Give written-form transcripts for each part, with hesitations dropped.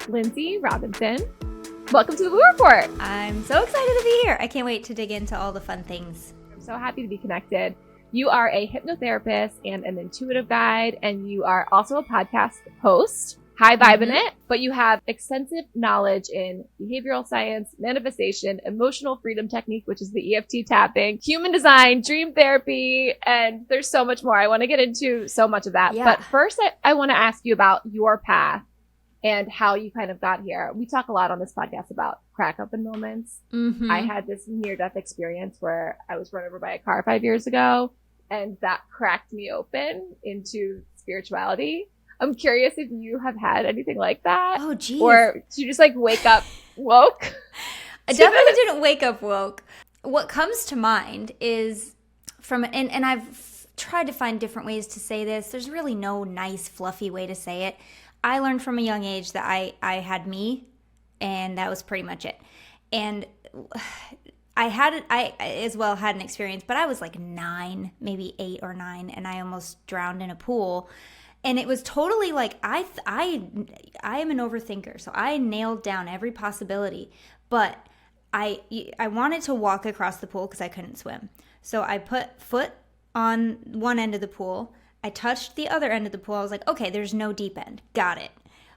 Lynnsey Robinson. Welcome to the Woo Report. I'm so excited to be here. I can't wait to dig into all the fun things. I'm so happy to be connected. You are a hypnotherapist and an intuitive guide, and you are also a podcast host. High vibe in it, but you have extensive knowledge in behavioral science, manifestation, emotional freedom technique, which is the EFT tapping, human design, dream therapy, and there's so much more. I want to get into so much of that. Yeah. But first, I want to ask you about your path and how you kind of got here. We talk a lot on this podcast about crack open moments. Mm-hmm. I had this near-death experience where I was run over by a car 5 years ago, and that cracked me open into spirituality. I'm curious if you have had anything like that. Oh, geez. Or did you just like wake up woke? I definitely didn't wake up woke. What comes to mind is and I've tried to find different ways to say this. There's really no nice, fluffy way to say it. I learned from a young age that I had me, and that was pretty much it. And I as well had an experience, but I was like 9, maybe 8 or 9, and I almost drowned in a pool. And it was totally like, I am an overthinker, so I nailed down every possibility. But I wanted to walk across the pool because I couldn't swim. So I put foot on one end of the pool. I touched the other end of the pool. I was like, okay, there's no deep end. Got it.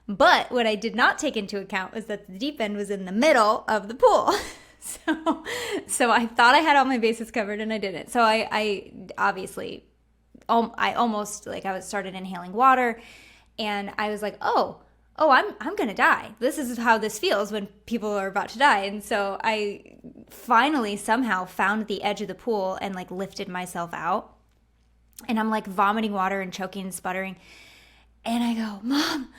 But what I did not take into account was that the deep end was in the middle of the pool. So I thought I had all my bases covered, and I didn't. So I obviously... I almost I started inhaling water, and I was like, oh, I'm gonna die. This is how this feels when people are about to die. And so I finally somehow found the edge of the pool and like lifted myself out, and I'm like vomiting water and choking and sputtering, and I go, Mom,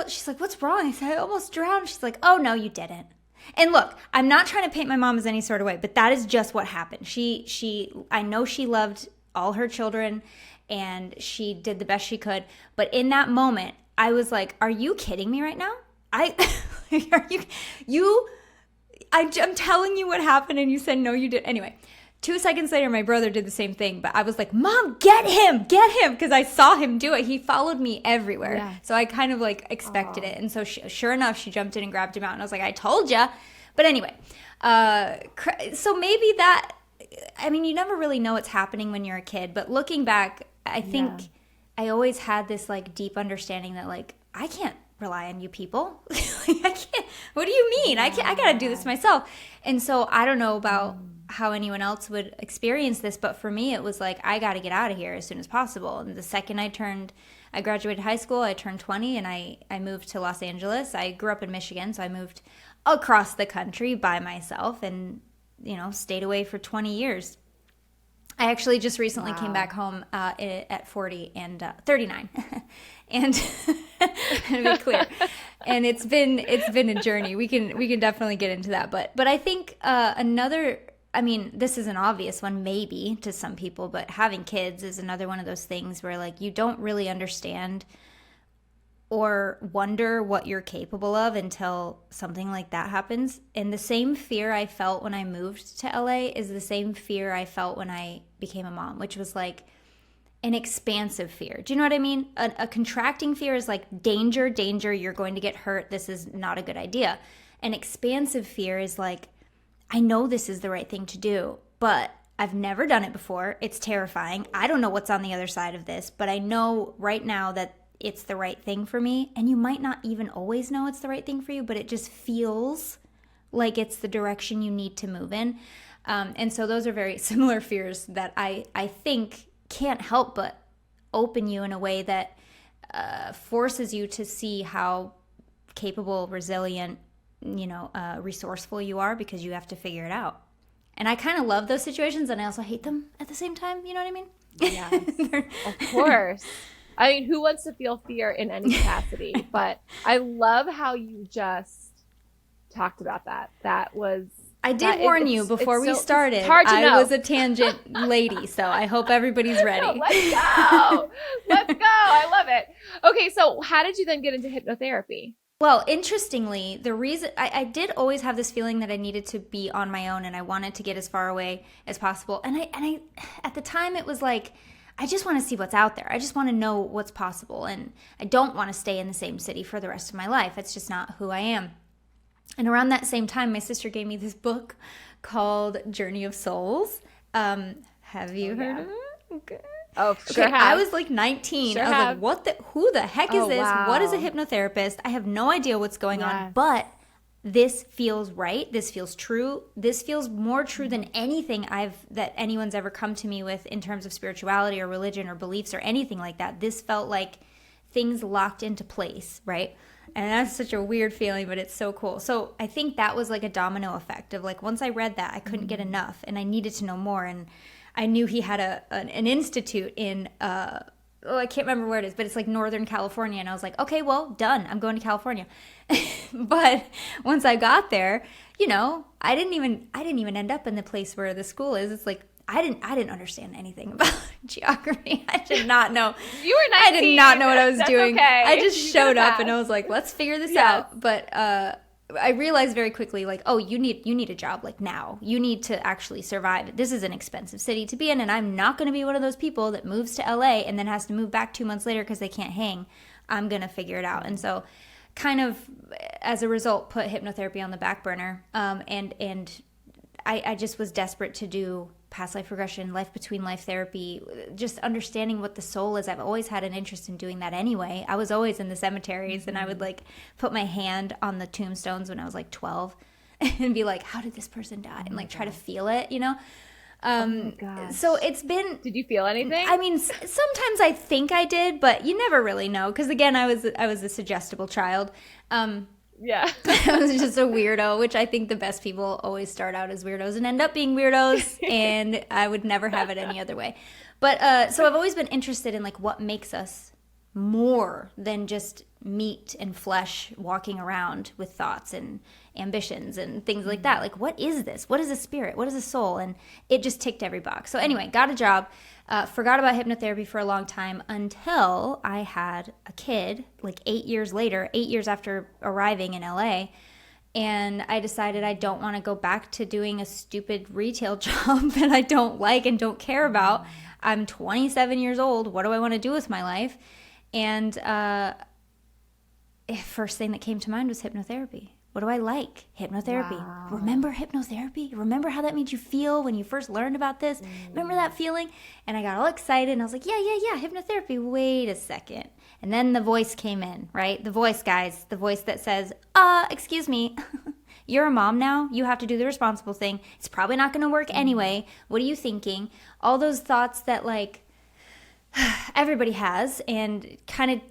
she's like, what's wrong? I said, I almost drowned. She's like, oh no, you didn't. And look, I'm not trying to paint my mom as any sort of way, but that is just what happened. I know she loved all her children, and she did the best she could. But in that moment, I was like, are you kidding me right now? I'm telling you what happened, and you said, no, you didn't. Anyway, 2 seconds later, my brother did the same thing, but I was like, Mom, get him, because I saw him do it. He followed me everywhere. Yeah. So I kind of like expected it. And so sure enough, she jumped in and grabbed him out, and I was like, I told ya. But anyway, so maybe that, I mean, you never really know what's happening when you're a kid, but looking back, I think I always had this like deep understanding that like, I can't rely on you people. I can't, what do you mean? I gotta do this myself. And so I don't know about how anyone else would experience this, but for me, it was like, I gotta get out of here as soon as possible. And the second I graduated high school, I turned 20, and I moved to Los Angeles. I grew up in Michigan, so I moved across the country by myself, and stayed away for 20 years. I actually just recently came back home at 40 and 39, and to be clear, and it's been a journey. We can definitely get into that, but I think this is an obvious one maybe to some people, but having kids is another one of those things where like you don't really understand or wonder what you're capable of until something like that happens. And the same fear I felt when I moved to LA is the same fear I felt when I became a mom, which was like an expansive fear. Do you know what I mean? A contracting fear is like danger, you're going to get hurt, this is not a good idea. An expansive fear is like, I know this is the right thing to do, but I've never done it before. It's terrifying. I don't know what's on the other side of this, but I know right now that it's the right thing for me. And you might not even always know it's the right thing for you, but it just feels like it's the direction you need to move in. And so those are very similar fears that I think can't help but open you in a way that forces you to see how capable, resilient, resourceful you are, because you have to figure it out. And I kind of love those situations, and I also hate them at the same time. You know what I mean? Yes, of course. I mean, who wants to feel fear in any capacity? But I love how you just talked about that. That was... I did warn you before we started. It's hard to know. I was a tangent lady, so I hope everybody's ready. No, let's go. Let's go. I love it. Okay, so how did you then get into hypnotherapy? Well, interestingly, the reason I did always have this feeling that I needed to be on my own, and I wanted to get as far away as possible. And I at the time, it was like, I just want to see what's out there. I just want to know what's possible. And I don't want to stay in the same city for the rest of my life. It's just not who I am. And around that same time, my sister gave me this book called Journey of Souls. Have you heard of it? Okay. Oh, sure have. I was like 19. Sure I was have. like, who the heck is this? Wow. What is a hypnotherapist? I have no idea what's going on, but this feels right. This feels true. This feels more true than anything that anyone's ever come to me with in terms of spirituality or religion or beliefs or anything like that. This felt like things locked into place, right? And that's such a weird feeling, but it's so cool. So I think that was like a domino effect of like, once I read that, I couldn't get enough and I needed to know more. And I knew he had an institute in, I can't remember where it is, but it's like Northern California. And I was like, okay, well, done. I'm going to California. But once I got there, you know, I didn't even end up in the place where the school is. It's like, I didn't understand anything about geography. I did not know. You were 19. I did not know what I was doing. Okay. I just showed up and I was like, let's figure this out. But I realized very quickly, like, oh, you need a job like now. You need to actually survive. This is an expensive city to be in, and I'm not going to be one of those people that moves to LA and then has to move back 2 months later because they can't hang. I'm going to figure it out. And so kind of as a result, put hypnotherapy on the back burner. And I just was desperate to do past life regression, life between life therapy, just understanding what the soul is. I've always had an interest in doing that anyway. I was always in the cemeteries and I would like put my hand on the tombstones when I was like 12 and be like, how did this person die? And like try to feel it, you know? So it's been... Did you feel anything? I mean, sometimes I think I did, but you never really know. Because again, I was a suggestible child. Yeah. I was just a weirdo, which I think the best people always start out as weirdos and end up being weirdos, and I would never have it any other way. But so I've always been interested in like what makes us more than just meat and flesh walking around with thoughts and ambitions and things like that. Like, what is this? What is a spirit? What is a soul? And it just ticked every box. So anyway, got a job. Forgot about hypnotherapy for a long time until I had a kid, like 8 years later, 8 years after arriving in LA. And I decided I don't want to go back to doing a stupid retail job that I don't like and don't care about. I'm 27 years old. What do I want to do with my life? And first thing that came to mind was hypnotherapy. What do I like? Hypnotherapy. Wow. Remember hypnotherapy? Remember how that made you feel when you first learned about this? Remember that feeling? And I got all excited and I was like, yeah, hypnotherapy. Wait a second. And then the voice came in, right? The voice, guys. The voice that says, excuse me, you're a mom now. You have to do the responsible thing. It's probably not going to work anyway. What are you thinking? All those thoughts that like everybody has and kind of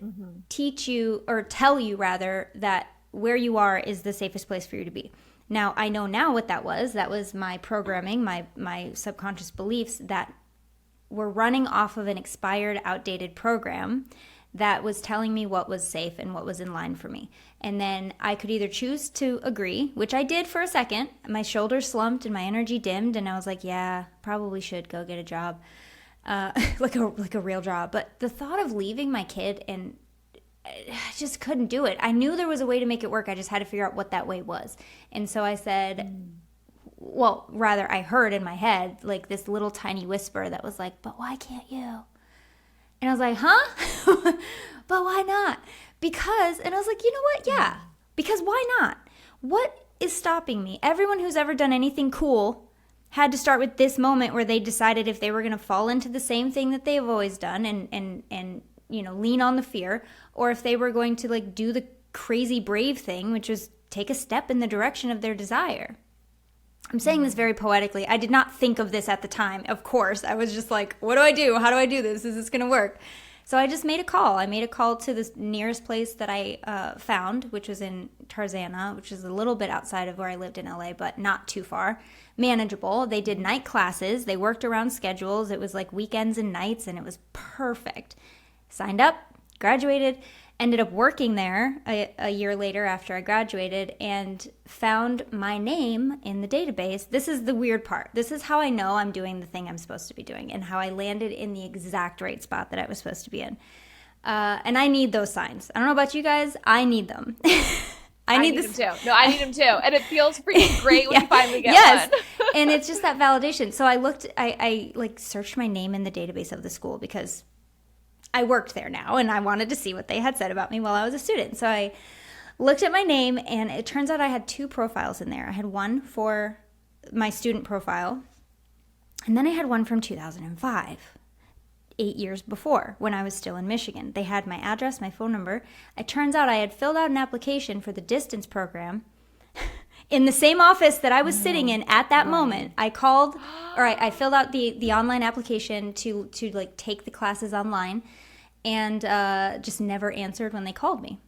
teach you or tell you rather that where you are is the safest place for you to be. Now, I know now what that was. That was my programming, my subconscious beliefs that were running off of an expired, outdated program that was telling me what was safe and what was in line for me. And then I could either choose to agree, which I did for a second. My shoulders slumped and my energy dimmed, and I was like, yeah, probably should go get a job, like a real job. But the thought of leaving my kid and I just couldn't do it. I knew there was a way to make it work. I just had to figure out what that way was. And so I said, well, rather I heard in my head like this little tiny whisper that was like, but why can't you? And I was like, huh? But why not? Because, and I was like, you know what? Yeah, because why not? What is stopping me? Everyone who's ever done anything cool had to start with this moment where they decided if they were going to fall into the same thing that they've always done and you know, lean on the fear, or if they were going to like do the crazy brave thing, which was take a step in the direction of their desire. I'm saying this very poetically. I did not think of this at the time. Of course, I was just like, what do I do? How do I do this? Is this going to work? So I just made a call. I made a call to the nearest place that I found, which was in Tarzana, which is a little bit outside of where I lived in LA, but not too far. Manageable. They did night classes. They worked around schedules. It was like weekends and nights, and it was perfect. Signed up, graduated, ended up working there a year later after I graduated and found my name in the database. This is the weird part. This is how I know I'm doing the thing I'm supposed to be doing and how I landed in the exact right spot that I was supposed to be in. And I need those signs. I don't know about you guys. I need them. I need them too. No, I need them too. And it feels freaking great when you finally get one. And it's just that validation. So I like searched my name in the database of the school because I worked there now and I wanted to see what they had said about me while I was a student. So I looked at my name and it turns out I had 2 profiles in there. I had one for my student profile and then I had one from 2005, 8 years before when I was still in Michigan. They had my address, my phone number. It turns out I had filled out an application for the distance program in the same office that I was sitting in at that moment. I called, or I filled out the online application to like take the classes online, and just never answered when they called me.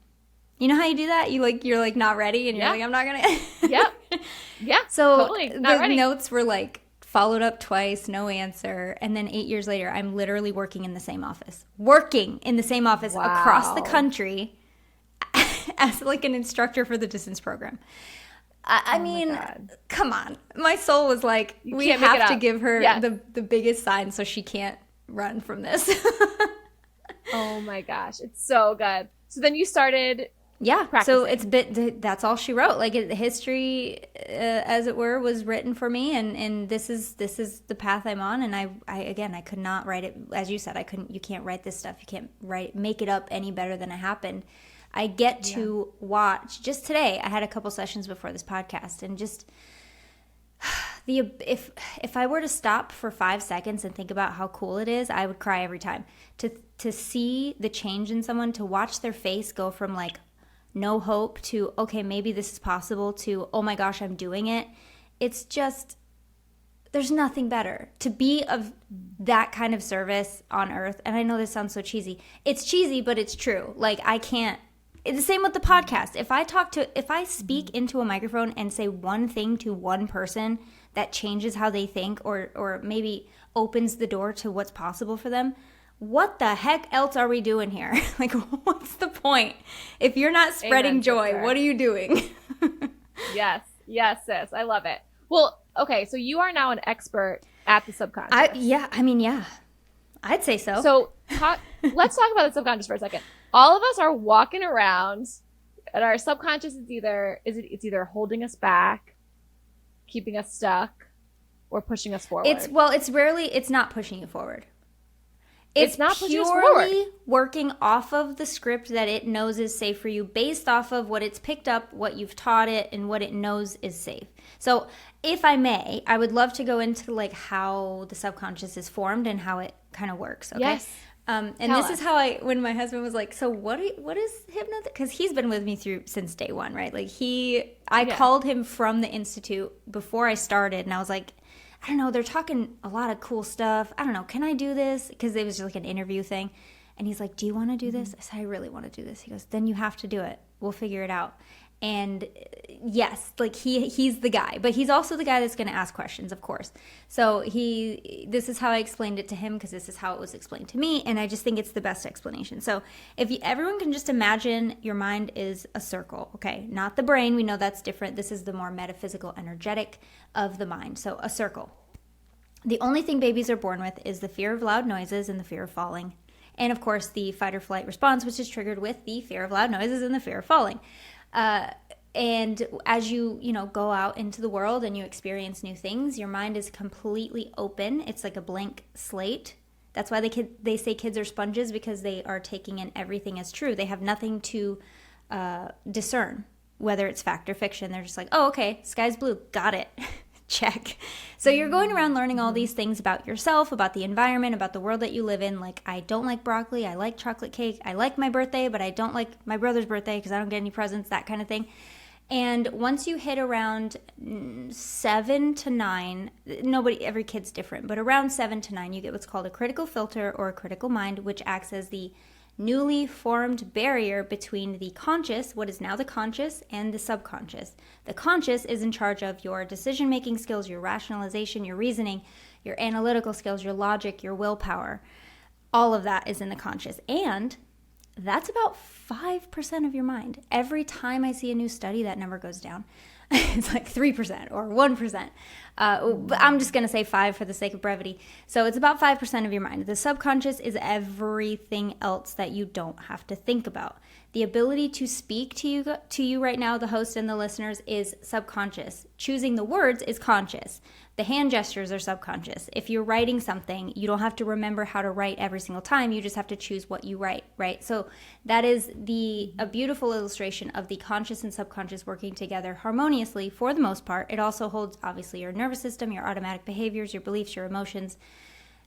You know how you do that? You're like not ready, and you're like, I'm not gonna. Yep. Yeah. So totally not ready. Notes were like followed up twice, no answer, and then 8 years later, I'm literally working in the same office, across the country, as like an instructor for the distance program. I mean, come on. My soul was like, we have to give her the biggest sign so she can't run from this. Oh my gosh. It's so good. So then you started practicing. So that's all she wrote. Like history, as it were, was written for me. And this is the path I'm on. And I could not write it. As you said, you can't write this stuff. You can't make it up any better than it happened. I get to watch. Just today, I had a couple sessions before this podcast, and just if I were to stop for 5 seconds and think about how cool it is, I would cry every time. To see the change in someone, to watch their face go from like no hope to okay, maybe this is possible to oh my gosh, I'm doing it. It's just there's nothing better to be of that kind of service on earth. And I know this sounds so cheesy. It's cheesy, but it's true. Like I can't. It's the same with the podcast. If I speak into a microphone and say one thing to one person that changes how they think or maybe opens the door to what's possible for them, what the heck else are we doing here? Like, what's the point? If you're not spreading joy, what are you doing? Yes, sis. I love it. Well, okay, so you are now an expert at the subconscious. I'd say so. So let's talk about the subconscious for a second. All of us are walking around, and our subconscious is either holding us back, keeping us stuck, or pushing us forward. It's not pushing you forward. It's not pushing us forward. Purely working off of the script that it knows is safe for you, based off of what it's picked up, what you've taught it, and what it knows is safe. So, if I may, I would love to go into like how the subconscious is formed and how it kind of works. Okay. Yes. And this is how when my husband was like, so what is hypnotherapy? Because he's been with me since day one, right? Like I called him from the Institute before I started, and I was like, I don't know, they're talking a lot of cool stuff. I don't know, can I do this? Because it was just like an interview thing. And he's like, do you want to do this? I said, I really want to do this. He goes, then you have to do it. We'll figure it out. And yes, like he's the guy, but he's also the guy that's going to ask questions, of course. So this is how I explained it to him, because this is how it was explained to me, and I just think it's the best explanation. So everyone can just imagine your mind is a circle, okay? Not the brain, we know that's different. This is the more metaphysical, energetic of the mind. So a circle. The only thing babies are born with is the fear of loud noises and the fear of falling. And of course, the fight or flight response, which is triggered with the fear of loud noises and the fear of falling. And as you go out into the world and you experience new things, your mind is completely open. It's like a blank slate. That's why they say kids are sponges, because they are taking in everything as true. They have nothing to discern, whether it's fact or fiction. They're just like, oh, okay, sky's blue. Got it. Check. So you're going around learning all these things about yourself, about the environment, about the world that you live in. Like, I don't like broccoli. I like chocolate cake. I like my birthday, but I don't like my brother's birthday because I don't get any presents, that kind of thing. And once you hit around 7 to 9, every kid's different, but around 7 to 9, you get what's called a critical filter or a critical mind, which acts as the newly formed barrier between the conscious, what is now the conscious, and the subconscious. The conscious is in charge of your decision-making skills, your rationalization, your reasoning, your analytical skills, your logic, your willpower. All of that is in the conscious. And that's about 5% of your mind. Every time I see a new study, that number goes down. It's like 3% or 1%. But I'm just going to say 5 for the sake of brevity. So it's about 5% of your mind. The subconscious is everything else that you don't have to think about. The ability to speak to you right now, the host and the listeners, is subconscious. Choosing the words is conscious. The hand gestures are subconscious. If you're writing something, you don't have to remember how to write every single time. You just have to choose what you write, right? So that is a beautiful illustration of the conscious and subconscious working together harmoniously for the most part. It also holds, obviously, your nervous system, your automatic behaviors, your beliefs, your emotions,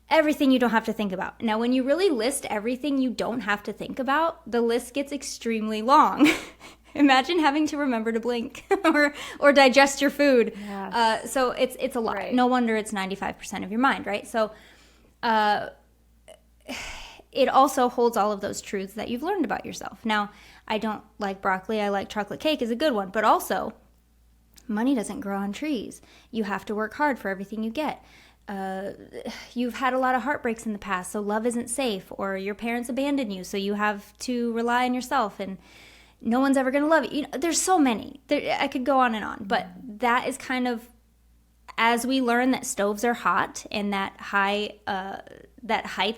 everything you don't have to think about. Now, when you really list everything you don't have to think about, the list gets extremely long. Imagine having to remember to blink or digest your food. Yes. So it's a lot. Right. No wonder it's 95% of your mind, right? So it also holds all of those truths that you've learned about yourself. Now, I don't like broccoli. I like chocolate cake is a good one. But also, money doesn't grow on trees. You have to work hard for everything you get. You've had a lot of heartbreaks in the past, so love isn't safe. Or your parents abandoned you, so you have to rely on yourself, and no one's ever going to love you. There's so many. I could go on and on, but that is kind of, as we learn that stoves are hot and that heights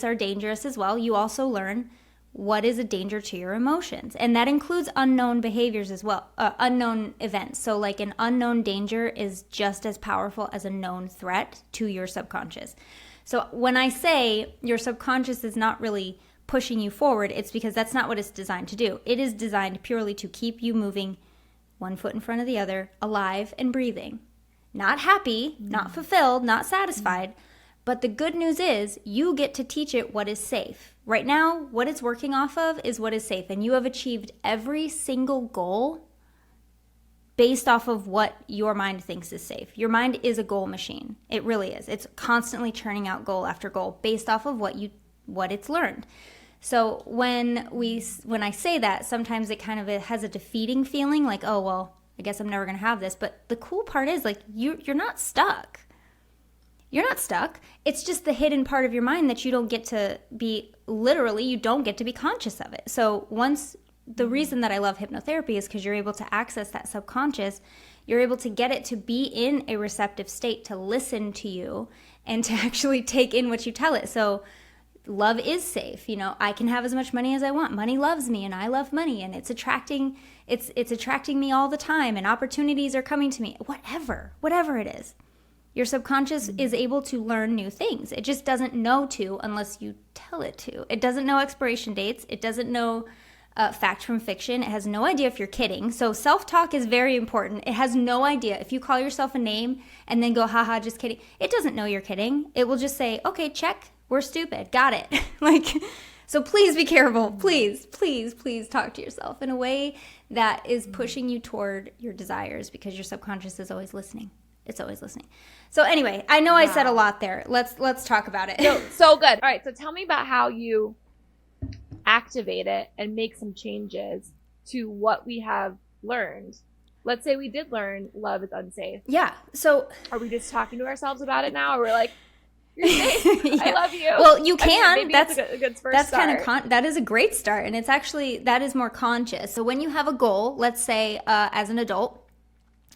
are dangerous as well, you also learn what is a danger to your emotions. And that includes unknown behaviors as well, unknown events. So like an unknown danger is just as powerful as a known threat to your subconscious. So when I say your subconscious is not really pushing you forward, it's because that's not what it's designed to do. It is designed purely to keep you moving one foot in front of the other, alive and breathing. Not happy, not fulfilled, not satisfied. But the good news is you get to teach it what is safe. Right now, what it's working off of is what is safe. And you have achieved every single goal based off of what your mind thinks is safe. Your mind is a goal machine. It really is. It's constantly churning out goal after goal based off of what it's learned. So when I say that, sometimes it kind of has a defeating feeling, like, oh, well, I guess I'm never going to have this. But the cool part is, like, you're not stuck. You're not stuck. It's just the hidden part of your mind that you don't get to be, literally, you don't get to be conscious of it. So the reason that I love hypnotherapy is because you're able to access that subconscious. You're able to get it to be in a receptive state, to listen to you and to actually take in what you tell it. So love is safe. I can have as much money as I want. Money loves me and I love money, and it's attracting me all the time, and opportunities are coming to me. Whatever it is. Your subconscious is able to learn new things. It just doesn't know to unless you tell it to. It doesn't know expiration dates. It doesn't know fact from fiction. It has no idea if you're kidding. So self-talk is very important. It has no idea. If you call yourself a name and then go, haha, just kidding, it doesn't know you're kidding. It will just say, okay, check. We're stupid. Got it. So please be careful. Please, please, please talk to yourself in a way that is pushing you toward your desires, because your subconscious is always listening. It's always listening. So anyway, I know I said a lot there. Let's talk about it. So good. All right. So tell me about how you activate it and make some changes to what we have learned. Let's say we did learn love is unsafe. Yeah. So are we just talking to ourselves about it now? Or we're like, you're safe. Yeah. I love you. Well, you can. Maybe that's a good first start. That is a great start. And it's actually, that is more conscious. So when you have a goal, let's say as an adult,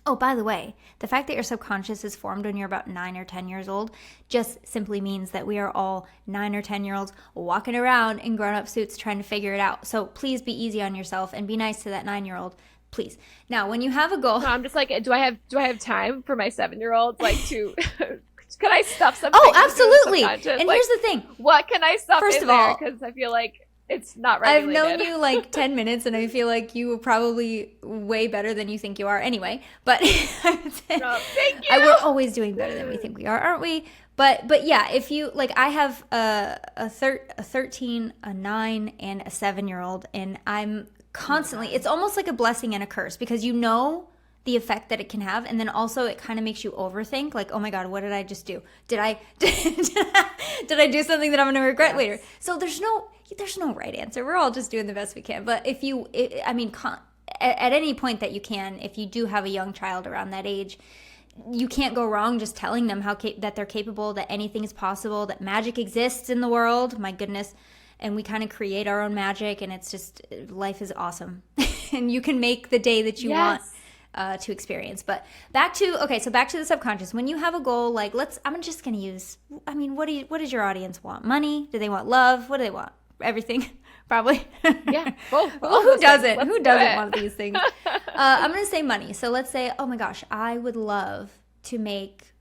oh, by the way, the fact that your subconscious is formed when you're about 9 or 10 years old just simply means that we are all 9 or 10-year-olds walking around in grown-up suits trying to figure it out. So please be easy on yourself and be nice to that 9-year-old, please. Now, when you have a goal... No, I'm just like, do I have time for my 7-year-old, to... Can I stuff something? Oh, absolutely. And here's the thing. What can I stuff First in of all, there? Because I feel like it's not regulated. I've known you 10 minutes, and I feel like you are probably way better than you think you are anyway. But I would say, thank you. We're always doing better than we think we are, aren't we? But yeah, if you, I have a 13, a 9, and a 7-year-old, and I'm constantly, it's almost like a blessing and a curse, because you know the effect that it can have, and then also it kind of makes you overthink, like, oh my god, what did I just do? Did I do something that I'm going to regret later? So there's no right answer. We're all just doing the best we can. But at any point that you can, if you do have a young child around that age, you can't go wrong just telling them that they're capable, that anything is possible, that magic exists in the world. My goodness. And we kind of create our own magic, and it's just, life is awesome. And you can make the day that you want to experience. But back to the subconscious. When you have a goal, like I'm just going to use, what does your audience want? Money? Do they want love? What do they want? Everything. Probably. Yeah. Well, who doesn't? Who doesn't want these things? I'm going to say money. So let's say, oh my gosh, I would love to make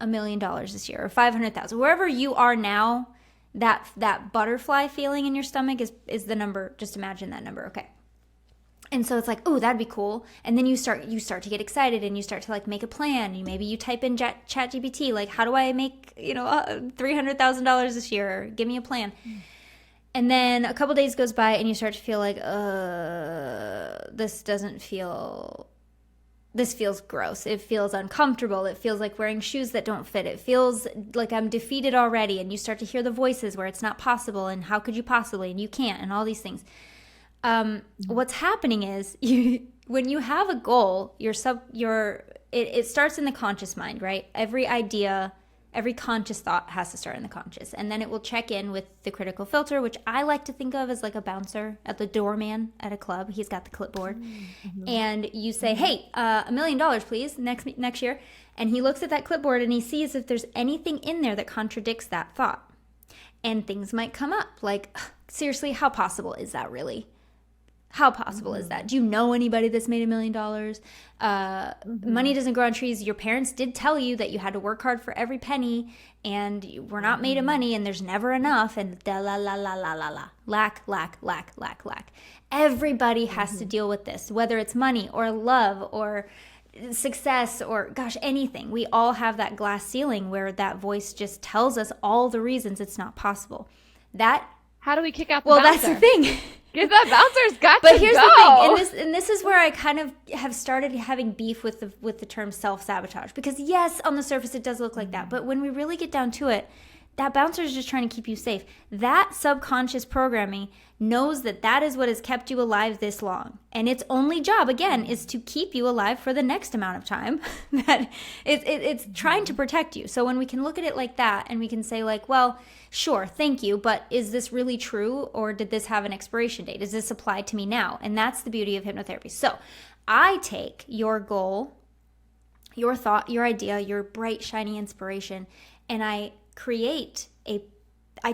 $1 million this year, or 500,000. Wherever you are now, that butterfly feeling in your stomach is the number. Just imagine that number. Okay. And so it's like, oh, that'd be cool. And then you start to get excited, and you start to like make a plan. Maybe you type in ChatGPT, like, how do I make, $300,000 this year? Give me a plan. And then a couple days goes by, and you start to feel like, this feels gross. It feels uncomfortable. It feels like wearing shoes that don't fit. It feels like I'm defeated already. And you start to hear the voices where it's not possible, and how could you possibly, and you can't, and all these things. What's happening is when you have a goal, it starts in the conscious mind, right? Every idea, every conscious thought has to start in the conscious, and then it will check in with the critical filter, which I like to think of as like a bouncer at the doorman at a club. He's got the clipboard, and you say, "Hey, $1 million, please, next year," and he looks at that clipboard and he sees if there's anything in there that contradicts that thought, and things might come up like, seriously, how possible is that really? How possible is that? Do you know anybody that's made $1 million? Money doesn't grow on trees. Your parents did tell you that you had to work hard for every penny, and we're not made of money, and there's never enough, and la la la la la la la. Lack. Everybody has to deal with this, whether it's money or love or success or, gosh, anything. We all have that glass ceiling where that voice just tells us all the reasons it's not possible. How do we kick out the bouncer? Well, that's the thing. Because that bouncer's got but to here's go. the thing, and this is where I kind of have started having beef with the term self-sabotage. Because yes, on the surface it does look like that, but when we really get down to it, that bouncer is just trying to keep you safe. That subconscious programming knows that is what has kept you alive this long. And its only job, again, is to keep you alive for the next amount of time. That it's trying to protect you. So when we can look at it like that, and we can say like, well, sure, thank you, but is this really true, or did this have an expiration date? Does this apply to me now? And that's the beauty of hypnotherapy. So I take your goal, your thought, your idea, your bright, shiny inspiration, and I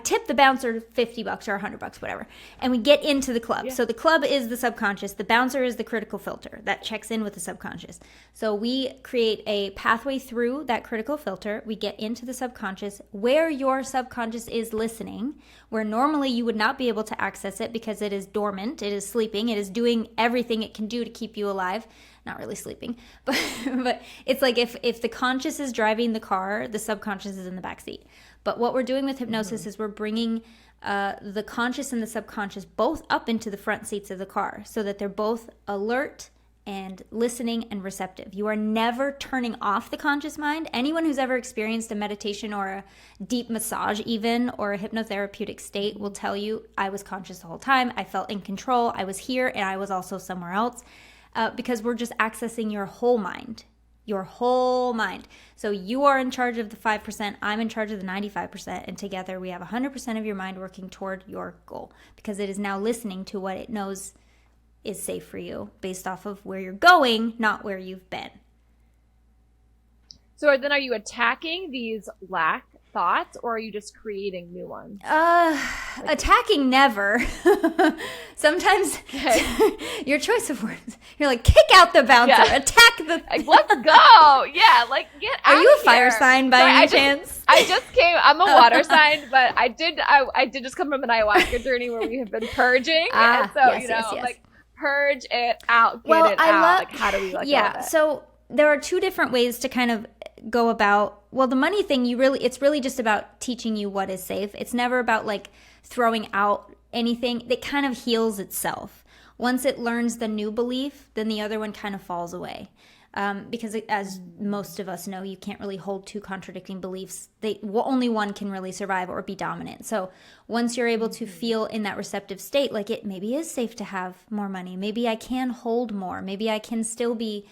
tip the bouncer $50 or $100, whatever, and we get into the club. Yeah. So the club is the subconscious. The bouncer is the critical filter that checks in with the subconscious. So we create a pathway through that critical filter. We get into the subconscious where your subconscious is listening, where normally you would not be able to access it because it is dormant, it is sleeping, it is doing everything it can do to keep you alive. Not really sleeping, but it's like if the conscious is driving the car, the subconscious is in the backseat. But what we're doing with hypnosis is we're bringing the conscious and the subconscious both up into the front seats of the car so that they're both alert and listening and receptive. You are never turning off the conscious mind. Anyone who's ever experienced a meditation or a deep massage even, or a hypnotherapeutic state will tell you, I was conscious the whole time. I felt in control. I was here and I was also somewhere else. Because we're just accessing your whole mind. So you are in charge of the 5%, I'm in charge of the 95%, and together we have 100% of your mind working toward your goal, because it is now listening to what it knows is safe for you based off of where you're going, not where you've been. So then are you attacking these lack thoughts, or are you just creating new ones? Attacking never. Sometimes your choice of words. You're like, kick out the bouncer, attack the. Like, let's go. Yeah, like get out. Are you of a fire here. sign by any chance? I just came. I'm a water sign, but I did just come from an ayahuasca journey where we have been purging, and so yes. Like purge it out, get it out. Like how do we let go of it? So there are two different ways to kind of go about, well, the money thing, it's really just about teaching you what is safe. It's never about like throwing out anything. It kind of heals itself. Once it learns the new belief, then the other one kind of falls away. Because as most of us know, you can't really hold two contradicting beliefs. Only one can really survive or be dominant. So once you're able to feel in that receptive state, like it maybe is safe to have more money. Maybe I can hold more. Maybe I can still be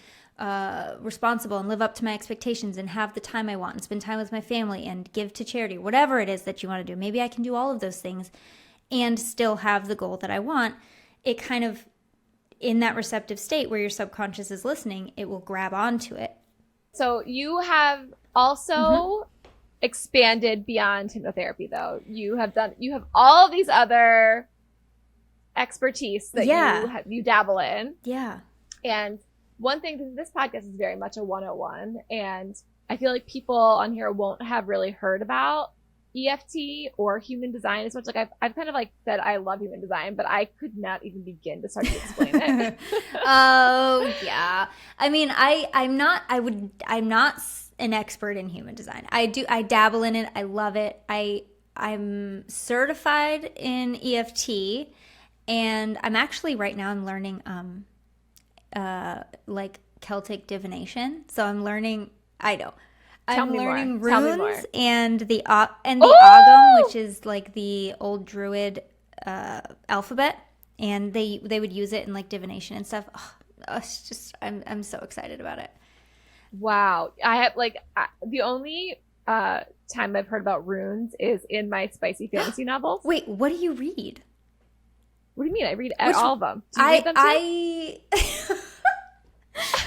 responsible and live up to my expectations and have the time I want and spend time with my family and give to charity, whatever it is that you want to do. Maybe I can do all of those things and still have the goal that I want. It in that receptive state where your subconscious is listening, it will grab onto it. So you have also expanded beyond hypnotherapy, though. You have all these other expertise that you dabble in. Yeah. And one thing, this podcast is very much a 101, and I feel like people on here won't have really heard about EFT or human design as much. Like I've kind of like said I love human design, but I could not even begin to start to explain it. Oh yeah. I mean, I'm not an expert in human design. I dabble in it. I love it. I'm certified in EFT, and I'm actually right now I'm learning like Celtic divination. So I'm learning I'm learning runes and the Agam, which is like the old Druid alphabet, and they would use it in like divination and stuff. Oh, it's just I'm so excited about it. Wow, I have the only time I've heard about runes is in my spicy fantasy novels. Wait, what do you read? What do you mean? I read all of them. Do you read them too?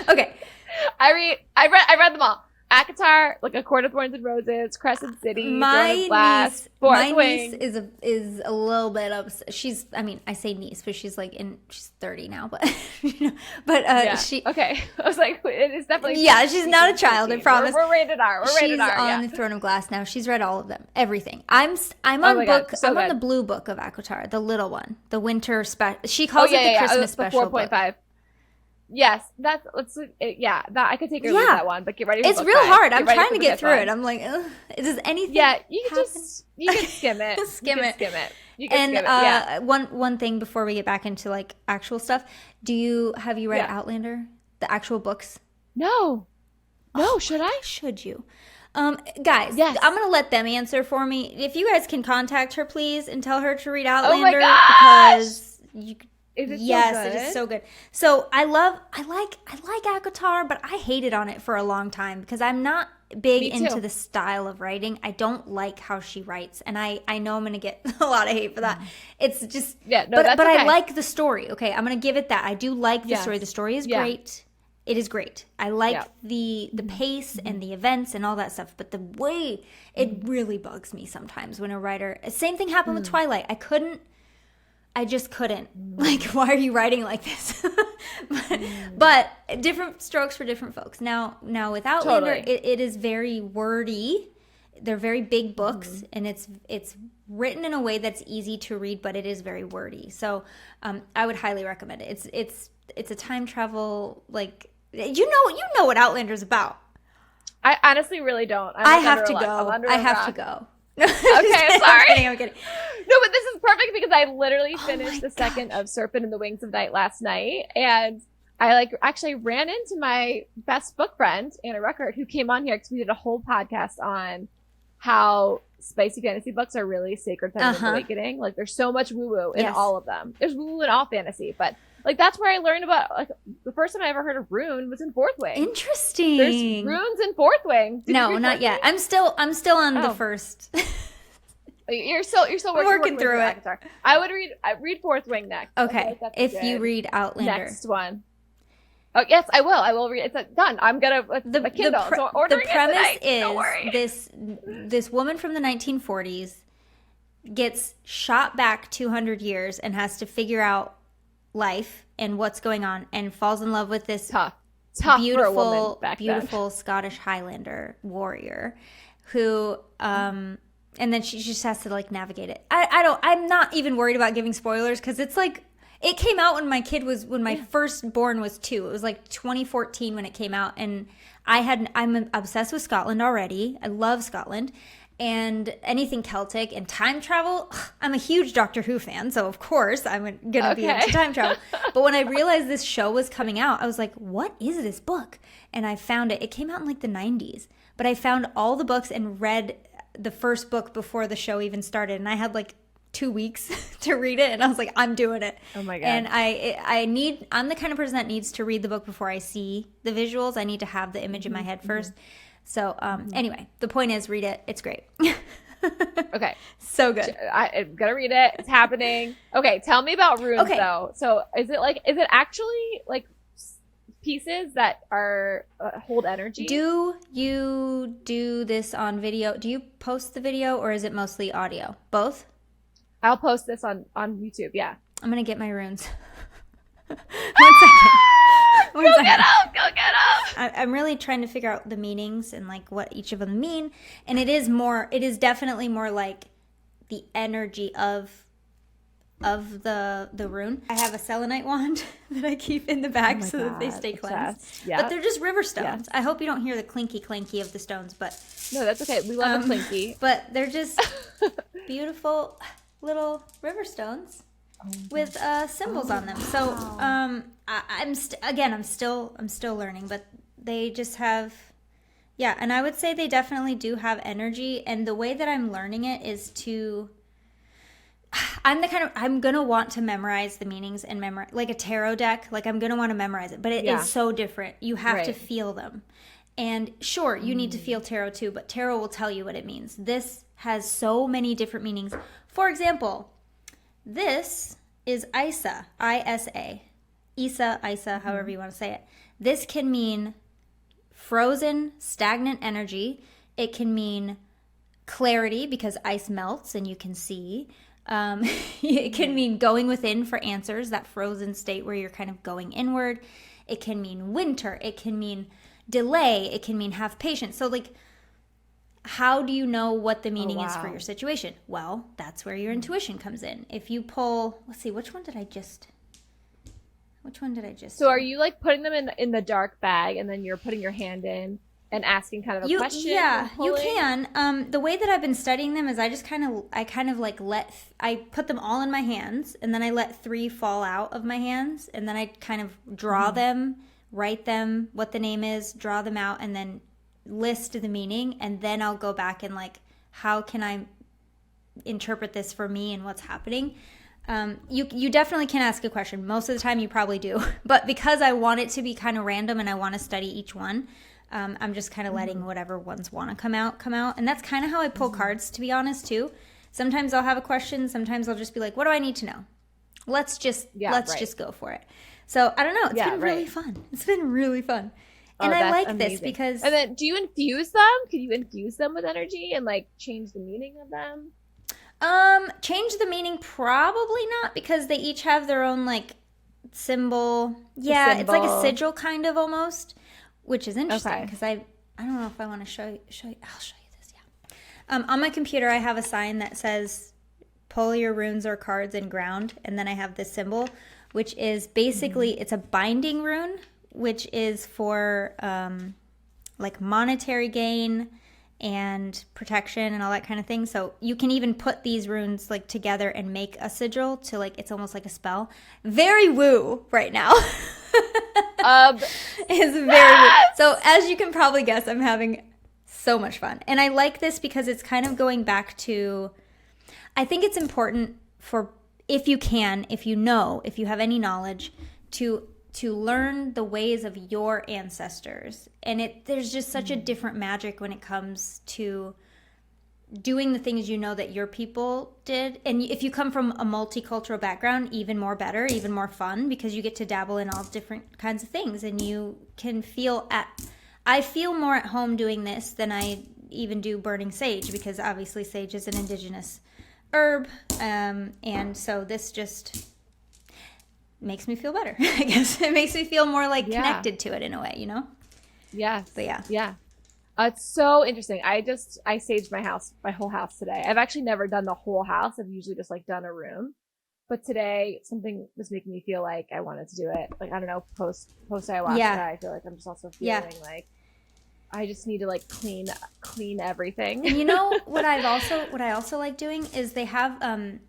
Okay. I read them all. ACOTAR, like A Court of Thorns and Roses, Crescent City, my Wing. niece is a little bit upset. I say niece, but she's 30 now, but she. Okay, I was like, it is definitely. Yeah, she's not a child. 15. I promise. We're rated R. She's on the Throne of Glass now. She's read all of them, everything. I'm on the blue book of ACOTAR, the little one, the winter special. She calls it the Christmas special. 4.5. Yes, that I could take her read that one, but get ready for it's real hard. I'm trying to get through it. I'm like, does anything? Yeah, you can skim it. Skim it. You can skim it. Yeah. One thing before we get back into like actual stuff, have you read Outlander, the actual books? No. Should I? Should you? Guys, yes. I'm gonna let them answer for me. If you guys can contact her, please, and tell her to read Outlander because you. Yes, so good? It is so good. So I like ACOTAR, but I hated on it for a long time because I'm not big into the style of writing. I don't like how she writes, and I know I'm gonna get a lot of hate for that. It's just but okay. I like the story. Okay, I'm gonna give it that. I do like the story. The story is great. It is great. I like the pace and the events and all that stuff, but the way it really bugs me sometimes when a writer. Same thing happened with Twilight. I just couldn't. Like, why are you writing like this? but different strokes for different folks. Now with Outlander, it is very wordy. They're very big books, and it's written in a way that's easy to read, but it is very wordy. So I would highly recommend it. It's a time travel, like, you know what Outlander's about. I honestly really don't. I have to go. Okay, sorry. I'm kidding. No, but this is perfect because I literally finished the second of Serpent in the Wings of Night last night, and I actually ran into my best book friend, Anna Ruckert, who came on here because we did a whole podcast on how spicy fantasy books are really sacred feminine awakening. Like, there's so much woo-woo in all of them. There's woo-woo in all fantasy, but like that's where I learned about, like, the first time I ever heard of rune was in Fourth Wing. Interesting. There's runes in Fourth Wing. No, not yet. I'm still on the first. You're still working through it. I would read Fourth Wing next. Okay, if you read Outlander. Next one. Oh yes, I will. I will read. It's done. I'm gonna the Kindle. So ordering the premise is this woman from the 1940s gets shot back 200 years and has to figure out life and what's going on, and falls in love with this tough beautiful Scottish Highlander warrior who and then she just has to like navigate it. I'm not even worried about giving spoilers because it's like it came out when my firstborn was 2. It was like 2014 when it came out, and I'm obsessed with Scotland already. I love Scotland and anything Celtic and time travel. I'm a huge Doctor Who fan, so of course I'm gonna be into time travel. But when I realized this show was coming out, I was like, what is this book? And I found it. It came out in like the 90s, but I found all the books and read the first book before the show even started, and I had like 2 weeks to read it, and I was like, I'm doing it. Oh my god. And I'm the kind of person that needs to read the book before I see the visuals. I need to have the image in my head first. So anyway, the point is, read it. It's great. Okay. So good. I'm gonna read it. It's happening. Okay, tell me about runes though. So is it actually like pieces that are hold energy? Do you do this on video? Do you post the video or is it mostly audio? Both? I'll post this on YouTube. Yeah. I'm gonna get my runes. One second. Go get them. I'm really trying to figure out the meanings and like what each of them mean. And it is definitely more like the energy of the rune. I have a selenite wand that I keep in the bag so that they stay cleansed. Yep. But they're just river stones. I hope you don't hear the clinky of the stones, but no, that's okay. We love a clinky. But they're just beautiful little river stones with symbols on them. So I'm still learning, but they just have and I would say they definitely do have energy. And the way that I'm learning it is I'm gonna want to memorize the meanings and memorize like a tarot deck. Like I'm gonna want to memorize it, but it is so different. You have to feel them. And sure, you need to feel tarot too, but tarot will tell you what it means. This has so many different meanings. For example, this is Isa, I-S-A. Isa, however you want to say it. This can mean frozen, stagnant energy. It can mean clarity because ice melts and you can see. It can mean going within for answers, that frozen state where you're kind of going inward. It can mean winter. It can mean delay. It can mean have patience. So like, how do you know what the meaning is for your situation? Well, that's where your intuition comes in. If you pull, let's see, which one did I just So are you like putting them in the dark bag and then you're putting your hand in and asking kind of a question? Yeah, you can. The way that I've been studying them is I put them all in my hands and then I let 3 fall out of my hands and then I kind of draw them, write them, what the name is, draw them out, and then list the meaning, and then I'll go back and like, how can I interpret this for me and what's happening? You definitely can ask a question. Most of the time you probably do, but because I want it to be kind of random and I want to study each one, I'm just kind of letting whatever ones want to come out. And that's kind of how I pull cards, to be honest, too. Sometimes I'll have a question. Sometimes I'll just be like, what do I need to know? Let's just go for it. So I don't know. It's been really fun. It's been really fun. And I like this because... And then do you infuse them? Can you infuse them with energy and like change the meaning of them? Change the meaning? Probably not, because they each have their own like symbol. Yeah, it's like a sigil kind of almost, which is interesting because I don't know if I want to show you. I'll show you this, on my computer I have a sign that says pull your runes or cards and ground, and then I have this symbol, which is basically it's a binding rune, which is for like monetary gain and protection and all that kind of thing. So you can even put these runes like together and make a sigil to like, it's almost like a spell. Very woo right now. It's very woo. So as you can probably guess, I'm having so much fun. And I like this because it's kind of going back to, I think it's important for, if you have any knowledge, to learn the ways of your ancestors. And there's just such a different magic when it comes to doing the things you know that your people did. And if you come from a multicultural background, even more better, even more fun, because you get to dabble in all different kinds of things and you can I feel more at home doing this than I even do burning sage, because obviously sage is an indigenous herb. And so this just makes me feel better. I guess it makes me feel more like connected to it in a way, you know? Yes. But yeah. It's so interesting. I saged my whole house today. I've actually never done the whole house. I've usually just like done a room. But today something was making me feel like I wanted to do it. Like, I don't know, post ayahuasca, I feel like I'm just also feeling like I just need to like clean everything. And you know what I also like doing is they have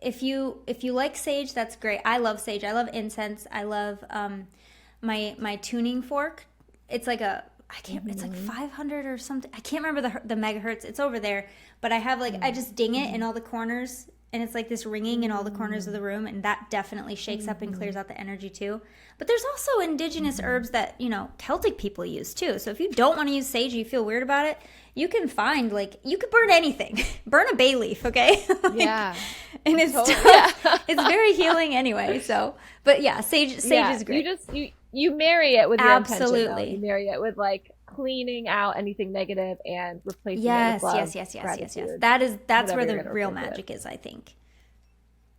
if you like sage, that's great. I love sage. I love incense. I love my tuning fork. It's like it's like 500 or something. I can't remember the megahertz. It's over there. But I have like I just ding it in all the corners and it's like this ringing in all the corners of the room, and that definitely shakes up and clears out the energy too. But there's also indigenous herbs that, you know, Celtic people use too. So if you don't want to use sage and you feel weird about it, you can find, like, you could burn anything. Burn a bay leaf, okay? Yeah. And it's totally, it's very healing anyway. So, but yeah, sage is great. You marry it with your Absolutely. intention, though. You marry it with, like, cleaning out anything negative and replacing it with love. Yes. That's where the real magic is, I think.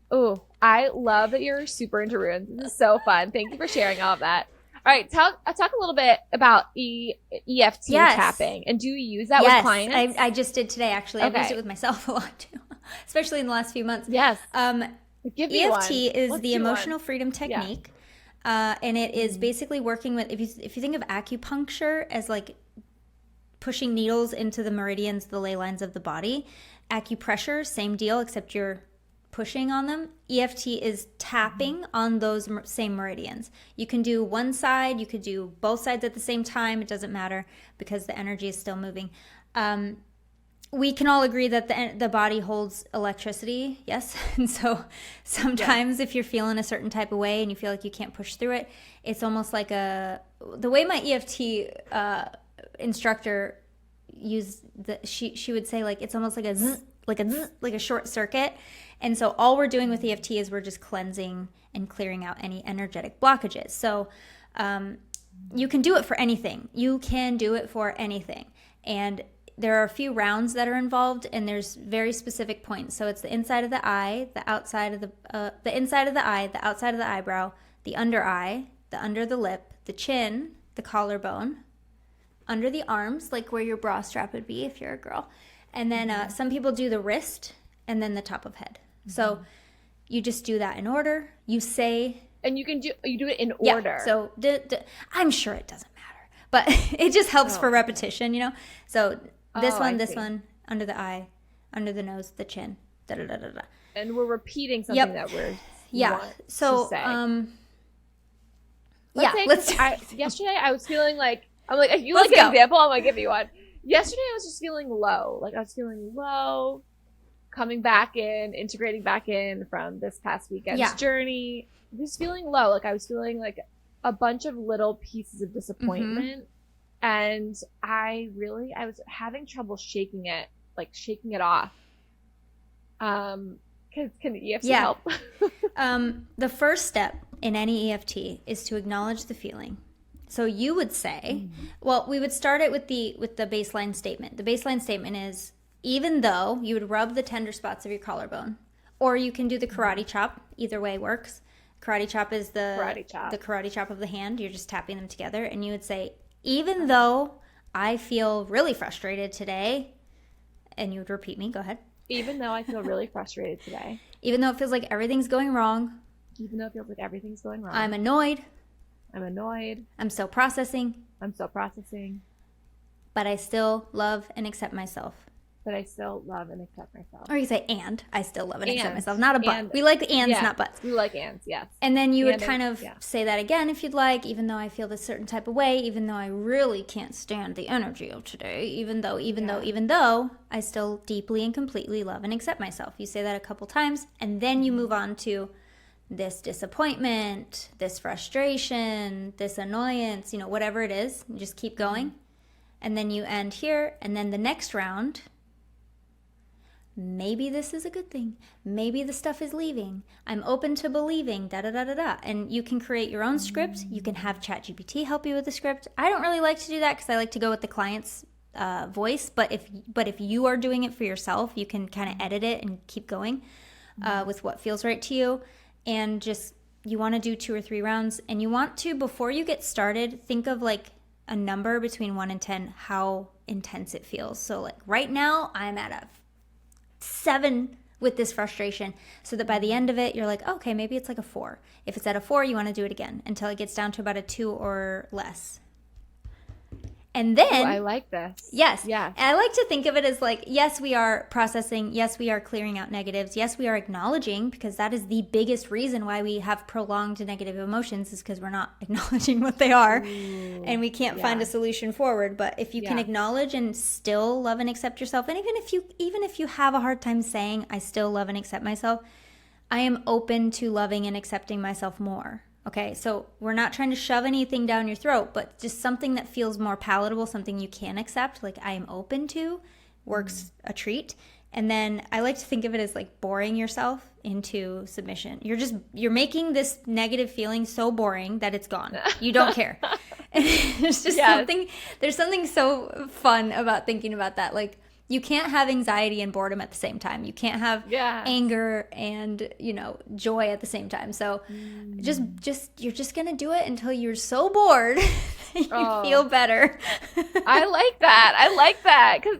Oh, I love that you're super into runes. This is so fun. Thank you for sharing all of that. All right, talk a little bit about EFT tapping. And do you use that with clients? I just did today, actually. I've used it with myself a lot, too, especially in the last few months. Yes. EFT is the emotional freedom technique. And it is basically working with, if you think of acupuncture as like pushing needles into the meridians, the ley lines of the body, acupressure, same deal, except you're pushing on them. EFT is tapping on those same meridians. You can do one side, you could do both sides at the same time. It doesn't matter because the energy is still moving. We can all agree that the body holds electricity, yes? And so sometimes if you're feeling a certain type of way and you feel like you can't push through it, it's almost like the way my EFT instructor used, she would say, like, it's almost like a zzz, like a short circuit. And so all we're doing with EFT is we're just cleansing and clearing out any energetic blockages. So you can do it for anything. You can do it for anything. And there are a few rounds that are involved, and there's very specific points. So it's the inside of the eye, the outside of the inside of the eye, the outside of the eyebrow, the under eye, the under the lip, the chin, the collarbone, under the arms, like where your bra strap would be if you're a girl. And then some people do the wrist and then the top of head. So you just do that in order. You say, and you do it in order. So I'm sure it doesn't matter, but it just helps for repetition, you know. So this one, under the eye, under the nose, the chin, da-da-da-da-da. And we're repeating something that we're so to say. Yesterday I was feeling like, I'm like, if you like an example, I'm gonna give you one. Yesterday I was just feeling low. Like I was feeling low, coming back in, integrating back in from this past weekend's journey. Just feeling low. Like I was feeling like a bunch of little pieces of disappointment. And I was having trouble shaking it off. Can EFT help? The first step in any EFT is to acknowledge the feeling. So you would say, well, we would start it with the baseline statement. The baseline statement is, even though you would rub the tender spots of your collarbone, or you can do the karate chop. Either way works. Karate chop is the karate chop of the hand. You're just tapping them together, and you would say, even though I feel really frustrated today, and you would repeat me, go ahead. Even though I feel really frustrated today. Even though it feels like everything's going wrong. Even though it feels like everything's going wrong. I'm annoyed. I'm still processing. But I still love and accept myself. Or you say, and I still love and accept myself. Not a but. We like ands, not buts. We like ands, yes. And then you would kind of say that again if you'd like, even though I feel this certain type of way, even though I really can't stand the energy of today, even though I still deeply and completely love and accept myself. You say that a couple times, and then you move on to this disappointment, this frustration, this annoyance, whatever it is. You just keep going. And then you end here, and then the next round, maybe this is a good thing. Maybe the stuff is leaving. I'm open to believing, da-da-da-da-da. And you can create your own script. You can have ChatGPT help you with the script. I don't really like to do that because I like to go with the client's voice. But if you are doing it for yourself, you can kind of edit it and keep going with what feels right to you. And just, you want to do 2 or 3 rounds. And you want to, before you get started, think of like a number between 1 and 10, how intense it feels. So like right now, I'm at a 7 with this frustration, so that by the end of it, you're like, okay, maybe it's like a 4. If it's at a 4, you want to do it again until it gets down to about a 2 or less. And then I like this. Yes. Yeah. And I like to think of it as like, yes, we are processing. Yes, we are clearing out negatives. Yes, we are acknowledging, because that is the biggest reason why we have prolonged negative emotions, is because we're not acknowledging what they are. Ooh, and we can't find a solution forward. But if you can acknowledge and still love and accept yourself, and even if you have a hard time saying, I still love and accept myself, I am open to loving and accepting myself more. Okay, so we're not trying to shove anything down your throat, but just something that feels more palatable, something you can accept, like I am open to, works a treat. And then I like to think of it as like boring yourself into submission. You're making this negative feeling so boring that it's gone. You don't care. And there's just something so fun about thinking about that. Like, you can't have anxiety and boredom at the same time. You can't have anger and, joy at the same time. So you're just going to do it until you're so bored that you feel better. I like that. Because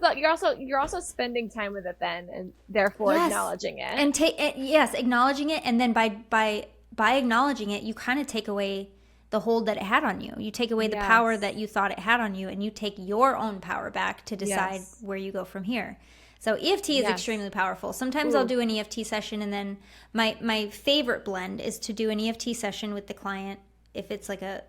you're also spending time with it then, and therefore acknowledging it. And acknowledging it. And then by acknowledging it, you kind of take away the hold that it had on you. You take away the power that you thought it had on you, and you take your own power back to decide where you go from here. So EFT is extremely powerful. Sometimes I'll do an EFT session, and then my favorite blend is to do an EFT session with the client if it's like a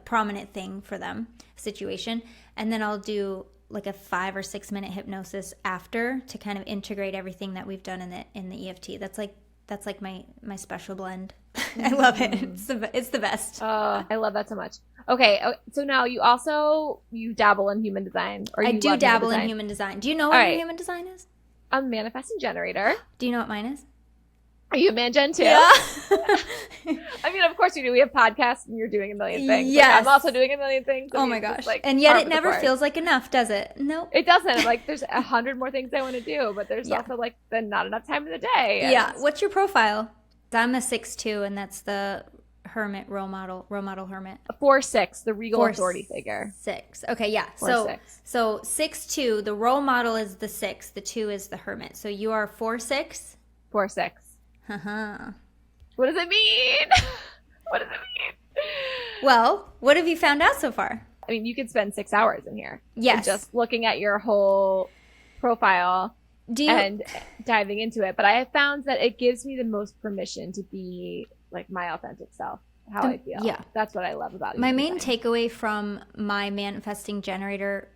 prominent thing for them, situation. And then I'll do like a 5 or 6 minute hypnosis after to kind of integrate everything that we've done in the EFT. That's like my special blend. I love it. It's the best. I love that so much. Okay, so now you dabble in human design, or I do dabble in human design. Do you know what human design is? I'm a manifesting generator. Do you know what mine is? Are you a man gen too? Yeah. I mean, of course you do. We have podcasts, and you're doing a million things. Yes. Like, I'm also doing a million things. Oh my gosh. And yet it never feels like enough, does it? Nope. It doesn't. Like, there's 100 more things I want to do, but there's also like not enough time in the day. Yeah. What's your profile? I'm a 6'2", and that's the hermit role model hermit. 4'6", the regal authority figure. 6. Okay, yeah. 4'6". So 6'2", the role model is the 6, the 2 is the hermit. So you are 4'6"? 4'6". What does it mean? What does it mean? Well, what have you found out so far? I mean, you could spend 6 hours in here. Yes. Just looking at your whole profile and diving into it. But I have found that it gives me the most permission to be like my authentic self, how I feel. Yeah. That's what I love about it. My main takeaway from my manifesting generator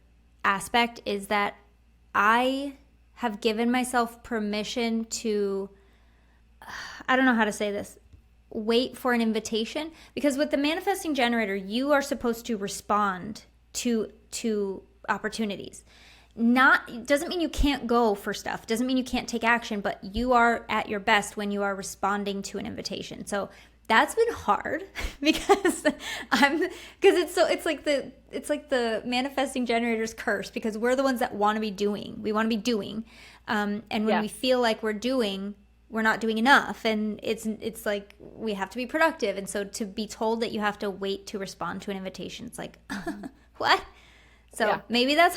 aspect is that I have given myself permission to, I don't know how to say this, wait for an invitation. Because with the manifesting generator, you are supposed to respond to opportunities. Doesn't mean you can't go for stuff, doesn't mean you can't take action, but you are at your best when you are responding to an invitation. So that's been hard because it's like the manifesting generator's curse, because we're the ones that want to be doing. We want to be doing. And when we feel like we're not doing enough, and it's like we have to be productive. And so to be told that you have to wait to respond to an invitation, it's like, what? So maybe that's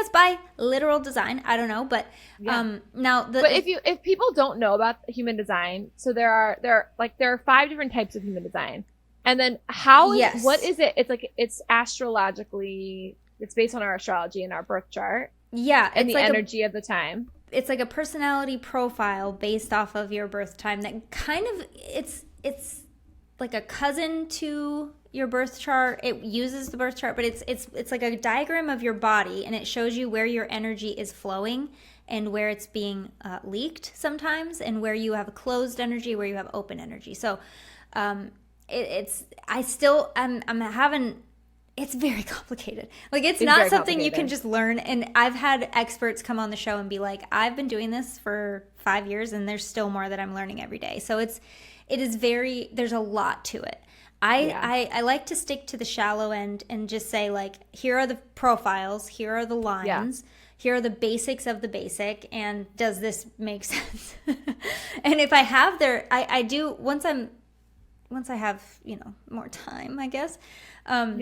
by literal design. I don't know, but if people don't know about human design, so there are 5 different types of human design, and then what is it? It's astrologically, it's based on our astrology and our birth chart. Yeah, and the energy of the time. It's like a personality profile based off of your birth time. That kind of it's like a cousin to your birth chart. It uses the birth chart, but it's like a diagram of your body, and it shows you where your energy is flowing and where it's being leaked sometimes, and where you have a closed energy, where you have open energy. So it's very complicated. Like, it's not something you can just learn. And I've had experts come on the show and be like, I've been doing this for 5 years, and there's still more that I'm learning every day. So there's a lot to it. I like to stick to the shallow end and just say, like, here are the profiles, here are the lines, here are the basics of the basic, and does this make sense? And if I have I do, once I have, more time, I guess. I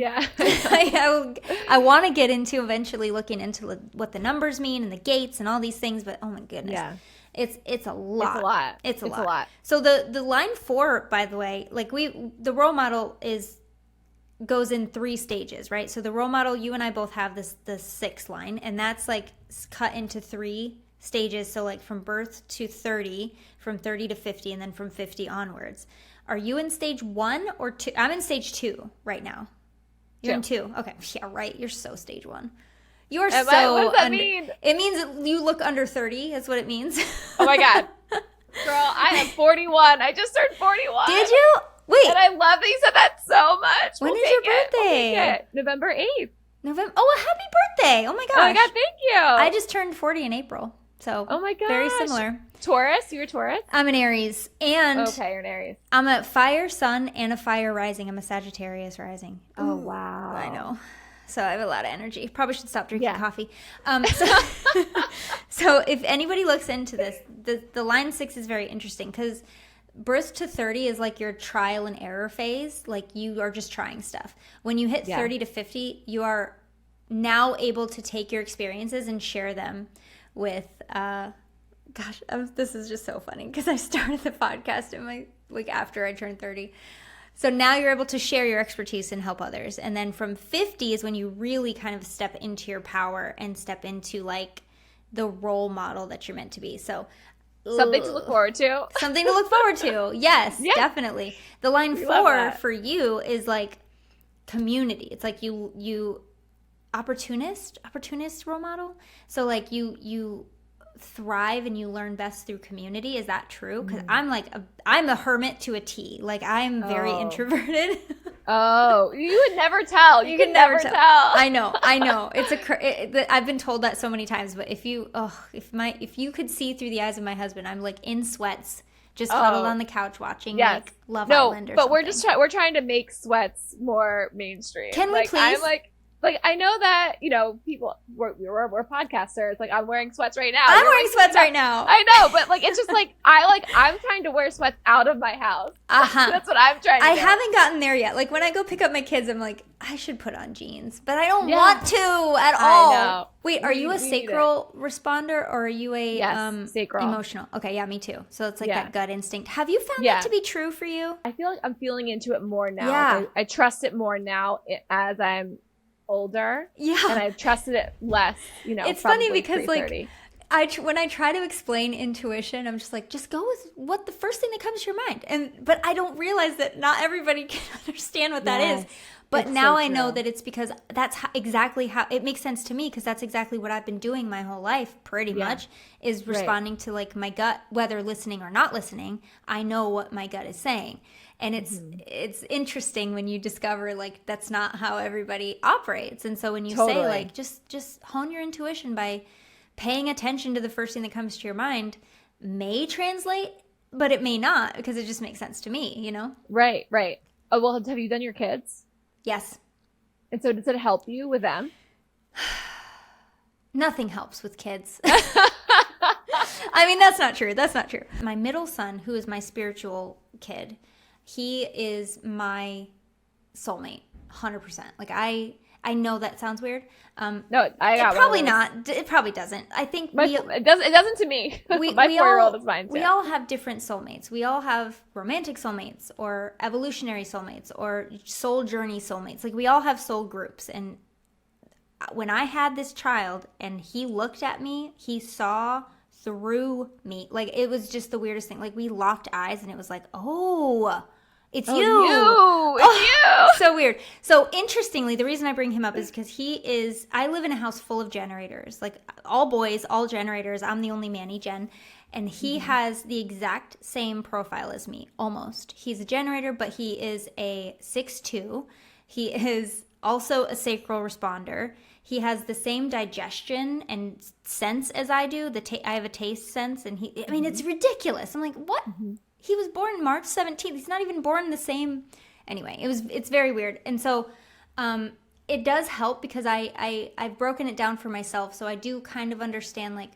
want to get into eventually looking into what the numbers mean and the gates and all these things, but oh my goodness. Yeah. It's a lot. It's a lot. So the line 4, by the way, like the role model is goes in 3 stages, right? So the role model, you and I both have the 6 line, and that's like cut into 3 stages. So like from birth to 30, from 30 to 50, and then from 50 onwards. Are you in stage 1 or 2? I'm in stage 2 right now. You're in 2. Okay. Yeah, right. You're so stage 1. You're so. What does that mean? It means that you look under 30. That's what it means. Oh my God. Girl, I am 41. I just turned 41. Did you? Wait. And I love that you said that so much. When is your birthday? We'll November 8th. November. Oh, happy birthday. Oh my gosh. Oh my God, thank you. I just turned 40 in April. So, oh my gosh. Very similar. Taurus? You're a Taurus? I'm an Aries. And okay, you're an Aries. I'm a fire sun and a fire rising. I'm a Sagittarius rising. Oh, wow. I know. So I have a lot of energy. Probably should stop drinking coffee. So if anybody looks into this, the line 6 is very interesting because birth to 30 is like your trial and error phase. Like you are just trying stuff. When you hit 30 to 50, you are now able to take your experiences and share them with, this is just so funny because I started the podcast in after I turned 30. So now you're able to share your expertise and help others. And then from 50 is when you really kind of step into your power and step into like the role model that you're meant to be. So something to look forward to. Something to look forward to. Yes, definitely. The line 4 for you is like community. It's like you opportunist role model. So like you thrive and you learn best through community. Is that true? Because I'm a hermit to a T. Like I'm very introverted. Oh, you would never tell. You can never tell. I know. I've been told that so many times. But if you could see through the eyes of my husband, I'm like in sweats, just huddled on the couch watching like Love Island or something. We're trying to make sweats more mainstream. Can we please? I'm like I know that people we're podcasters. Like I'm wearing sweats right now. I'm wearing sweats right now. I know, but like it's just like I'm trying to wear sweats out of my house. That's what I'm trying to do. I haven't gotten there yet. Like when I go pick up my kids, I'm like I should put on jeans, but I don't want to at all. I know. Wait, are you a sacral responder or are you a sacral emotional? Okay, yeah, me too. So it's like that gut instinct. Have you found that to be true for you? I feel like I'm feeling into it more now. Yeah. I trust it more now as I'm older, and I've trusted it less. It's funny because like when I try to explain intuition, I'm just like, just go with what the first thing that comes to your mind, but I don't realize that not everybody can understand what that is. But now I know that it's because that's exactly how it makes sense to me, because that's exactly what I've been doing my whole life, pretty much, is responding to like my gut, whether listening or not listening. I know what my gut is saying. And it's interesting when you discover like that's not how everybody operates. And so when you say like just hone your intuition by paying attention to the first thing that comes to your mind, may translate, but it may not, because it just makes sense to me, Right. Oh, well, have you done your kids? Yes. And so does it help you with them? Nothing helps with kids. I mean, that's not true. My middle son, who is my spiritual kid, he is my soulmate, 100%. Like I know that sounds weird. No, I got probably not. It probably doesn't. I think it doesn't to me. My 4-year-old is mine too. We all have different soulmates. We all have romantic soulmates or evolutionary soulmates or soul journey soulmates. Like we all have soul groups. And when I had this child and he looked at me, he saw through me. Like it was just the weirdest thing. Like we locked eyes and it was like, oh, it's you. It's you. So weird. So interestingly, the reason I bring him up is because I live in a house full of generators, like all boys, all generators. I'm the only manny gen. And he has the exact same profile as me, almost. He's a generator, but he is a 6'2". He is also a sacral responder. He has the same digestion and sense as I do. I have a taste sense, and it's ridiculous. I'm like, what? He was born March 17th. He's not even born the same. Anyway, it's very weird. And so it does help because I've broken it down for myself. So I do kind of understand like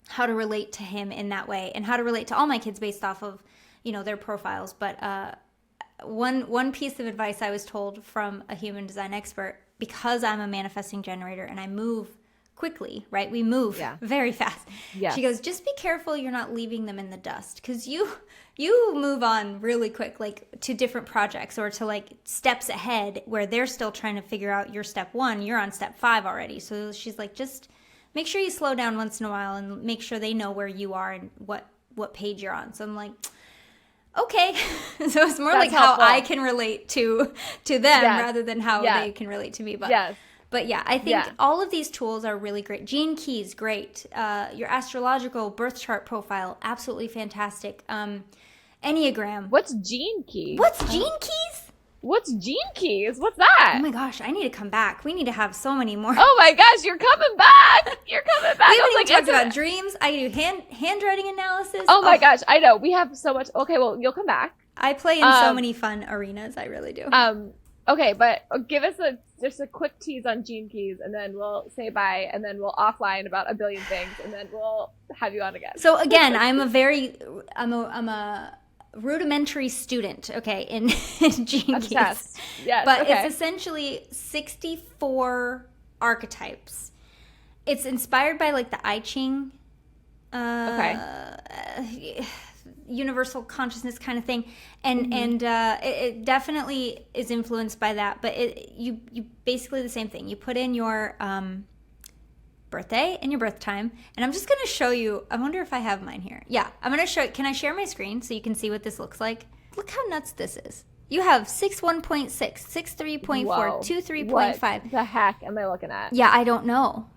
how to relate to him in that way and how to relate to all my kids based off of, their profiles. But one piece of advice I was told from a human design expert, because I'm a manifesting generator and I move quickly, right? We move very fast. Yes. She goes, just be careful you're not leaving them in the dust, because you move on really quick, like to different projects or to like steps ahead where they're still trying to figure out your step 1. You're on step 5 already. So she's like, just make sure you slow down once in a while and make sure they know where you are and what page you're on. So I'm like, okay. So it's more That's like helpful. how I can relate to them rather than how they can relate to me. But yeah, I think all of these tools are really great. Gene keys, great. Your astrological birth chart profile, absolutely fantastic. Enneagram. What's gene keys? What's gene keys? What's gene keys? What's that? Oh my gosh, I need to come back. We need to have so many more. Oh my gosh, you're coming back. You're coming back. We haven't even talked about dreams. I do handwriting analysis. Oh my gosh, I know. We have so much. Okay, well, you'll come back. I play in so many fun arenas. I really do. Okay, but give us just a quick tease on gene keys, and then we'll say bye, and then we'll offline about a billion things, and then we'll have you on again. So again, I'm a rudimentary student, okay, in gene Obsessed. keys. Yes, but okay. it's essentially 64 archetypes. It's inspired by like the I Ching, universal consciousness kind of thing, and it definitely is influenced by that. But you basically the same thing. You put in your birthday and your birth time, and I'm just going to show you. I wonder if I have mine here. Yeah, I'm going to show. Can I share my screen so you can see what this looks like? Look how nuts this is. You have 61.6, 63.4, 23.5. What the heck am I looking at? Yeah, I don't know.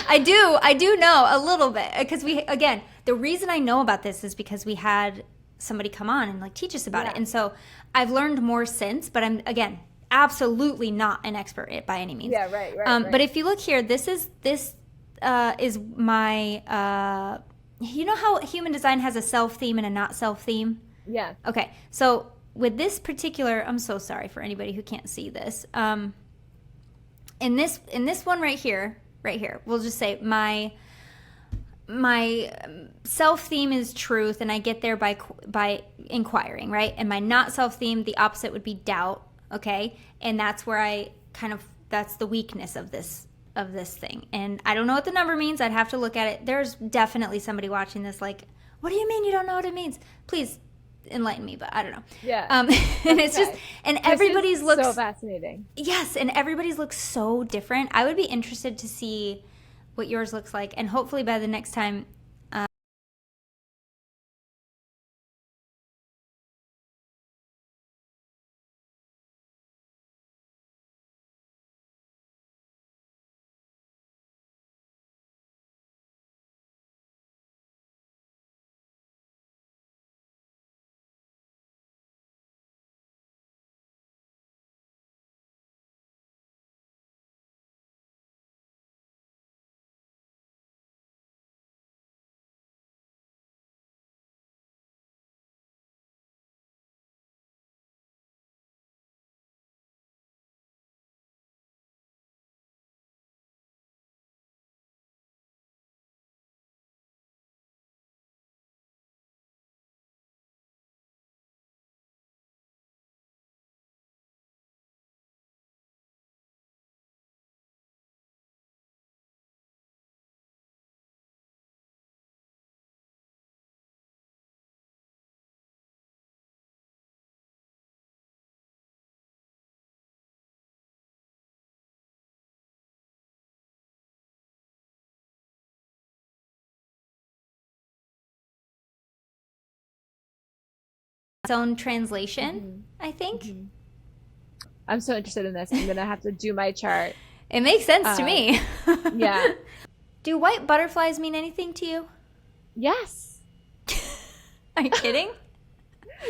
I do know a little bit, because the reason I know about this is because we had somebody come on and like teach us about it, and so I've learned more since. But I'm absolutely not an expert by any means. Yeah, right. But if you look here, this is my. You know how human design has a self theme and a not self theme? Yeah. Okay, so with this particular, I'm so sorry for anybody who can't see this. In this one right here, we'll just say my self theme is truth, and I get there by inquiring, right? And my not self theme, the opposite would be doubt, okay? And that's where that's the weakness of this thing. And I don't know what the number means. I'd have to look at it. There's definitely somebody watching this like, what do you mean you don't know what it means? Please enlighten me, but I don't know. Yeah. And it's just, and everybody's looks so fascinating. Yes, and everybody's looks so different. I would be interested to see what yours looks like, and hopefully by the next time. Its own translation, I think. I'm so interested in this. I'm gonna have to do my chart. It makes sense to me. Yeah. Do white butterflies mean anything to you? Yes. Are you kidding?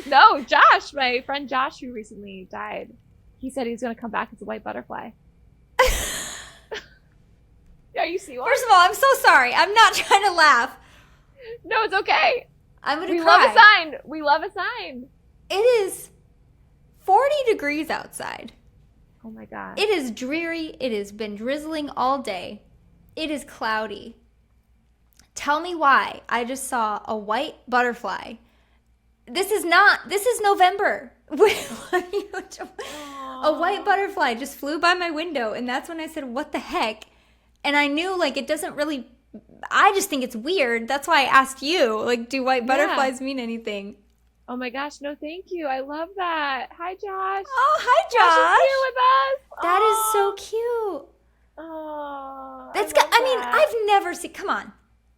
No, Josh, my friend Josh, who recently died, he said he's gonna come back as a white butterfly. Yeah, you see one? First of all, I'm so sorry. I'm not trying to laugh. No, it's okay. I'm gonna We cry. love a sign. We love a sign. It is 40 degrees outside. Oh my God. It is dreary. It has been drizzling all day. It is cloudy. Tell me why I just saw a white butterfly. This is November. A white butterfly just flew by my window, and that's when I said, what the heck? And I knew like it doesn't really, I just think it's weird. That's why I asked you, like, do white butterflies mean anything? Oh my gosh, no thank you. I love that. Hi, Josh. Oh, hi, Josh. Josh is here with us. That is so cute. Oh, I mean, I've never seen, come on.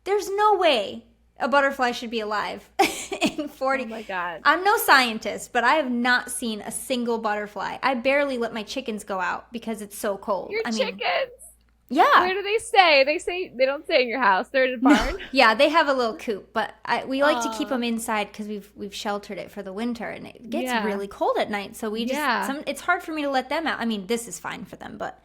There's no way a butterfly should be alive in 40. Oh my God. I'm no scientist, but I have not seen a single butterfly. I barely let my chickens go out because it's so cold. Your chickens? Yeah. Where do they stay? They don't stay in your house. They're in a barn. Yeah, they have a little coop, but we like to keep them inside because we've sheltered it for the winter, and it gets really cold at night. So it's hard for me to let them out. I mean, this is fine for them, but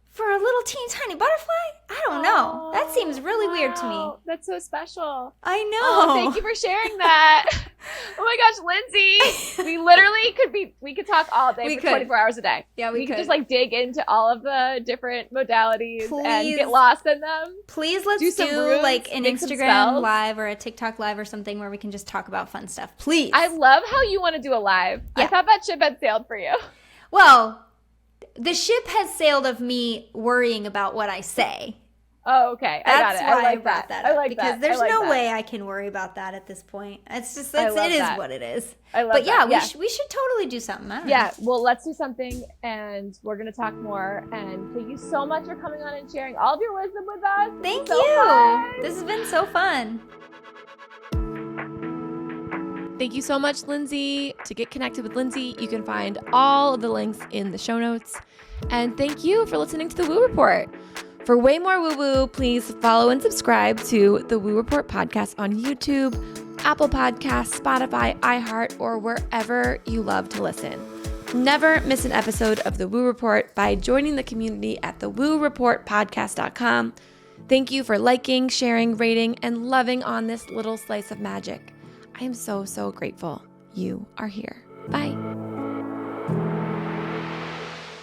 for a little teeny tiny butterfly, I don't know. That seems really weird to me. That's so special. I know. Oh, thank you for sharing that. Oh my gosh, Lynnsey. We literally we could talk all day for 24 hours a day. Yeah, we could just like dig into all of the different modalities and get lost in them. Please let's do like an Instagram live or a TikTok live or something where we can just talk about fun stuff. Please. I love how you want to do a live. Yeah. I thought that ship had sailed for you. Well, the ship has sailed of me worrying about what I say. Oh, okay. That's I why I brought that up. I like because that. There's no way I can worry about that at this point. It's just, it is what it is. I love but yeah, that. we should totally do something. I don't know. Well, let's do something, and we're going to talk more. And thank you so much for coming on and sharing all of your wisdom with us. Thank you. This has been so fun. Thank you so much, Lynnsey. To get connected with Lynnsey, you can find all of the links in the show notes. And thank you for listening to The Woo Report. For way more woo-woo, please follow and subscribe to The Woo Report podcast on YouTube, Apple Podcasts, Spotify, iHeart, or wherever you love to listen. Never miss an episode of The Woo Report by joining the community at thewooreportpodcast.com. Thank you for liking, sharing, rating, and loving on this little slice of magic. I am so, so grateful you are here. Bye.